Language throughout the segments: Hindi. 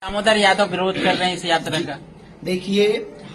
दामोदर यादव विरोध कर रहे हैं इस यात्रा का। देखिए,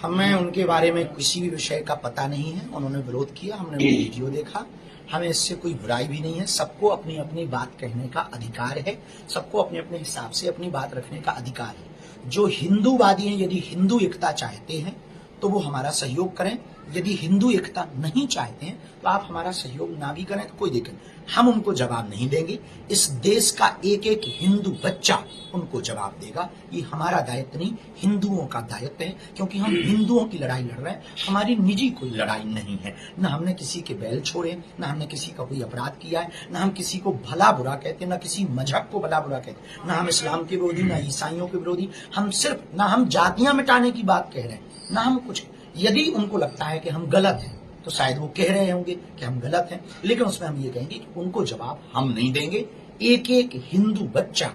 हमें उनके बारे में किसी भी विषय का पता नहीं है। उन्होंने विरोध किया, हमने वो वीडियो देखा, हमें इससे कोई बुराई भी नहीं है। सबको अपनी अपनी बात कहने का अधिकार है, सबको अपने अपने हिसाब से अपनी बात रखने का अधिकार है। जो हिंदूवादी हैं, यदि हिंदू एकता चाहते हैं तो वो हमारा सहयोग करें। यदि हिंदू एकता नहीं चाहते हैं तो आप हमारा सहयोग ना भी करें तो कोई दिक्कत नहीं, हम उनको जवाब नहीं देंगे। इस देश का एक एक हिंदू बच्चा उनको जवाब देगा। ये हमारा दायित्व नहीं, हिंदुओं का दायित्व है, क्योंकि हम हिंदुओं की लड़ाई लड़ रहे हैं। हमारी निजी कोई लड़ाई नहीं है। न हमने किसी के बैल छोड़े, न हमने किसी का कोई अपराध किया है, न हम किसी को भला बुरा कहते, न किसी मजहब को भला बुरा कहते, न हम इस्लाम के विरोधी, न ईसाइयों के विरोधी। हम सिर्फ न हम जातियां मिटाने की बात कह रहे हैं, ना हम कुछ। यदि उनको लगता है कि हम गलत हैं तो शायद वो कह रहे होंगे कि हम गलत हैं, लेकिन उसमें हम ये कहेंगे कि उनको जवाब हम नहीं देंगे। एक एक हिंदू बच्चा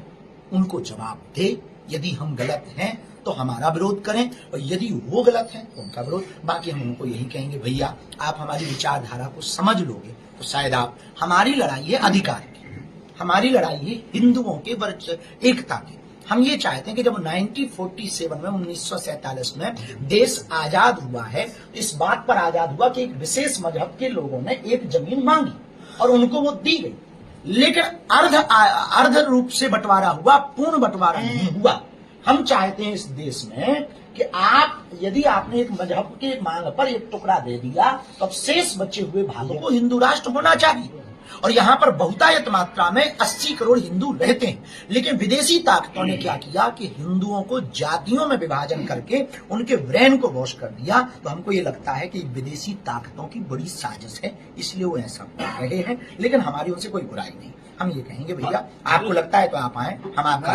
उनको जवाब दे। यदि हम गलत हैं तो हमारा विरोध करें, और यदि वो गलत हैं तो उनका विरोध। बाकी हम उनको यही कहेंगे, भैया आप हमारी विचारधारा को समझ लोगे तो शायद आप। हमारी लड़ाई है अधिकार की, हमारी लड़ाई है हिंदुओं के एकता की। हम ये चाहते हैं कि जब 1947 में 1947 में देश आजाद हुआ है, इस बात पर आजाद हुआ कि एक विशेष मजहब के लोगों ने एक जमीन मांगी और उनको वो दी गई, लेकिन अर्ध रूप से बंटवारा हुआ, पूर्ण बंटवारा नहीं हुआ। हम चाहते हैं इस देश में कि आप, यदि आपने एक मजहब के मांग पर एक टुकड़ा दे दिया तो अब शेष बचे हुए भागों को हिंदू राष्ट्र होना चाहिए। और यहाँ पर बहुतायत मात्रा में 80 करोड़ हिंदू रहते हैं, लेकिन विदेशी ताकतों ने क्या किया कि हिंदुओं को जातियों में विभाजन करके उनके ब्रेन को वॉश कर दिया। तो हमको ये लगता है कि विदेशी ताकतों की बड़ी साजिश है, इसलिए वो ऐसा कर रहे हैं। लेकिन हमारी उनसे कोई बुराई नहीं। हम ये कहेंगे, भैया आपको लगता है तो आप आए, हम आपका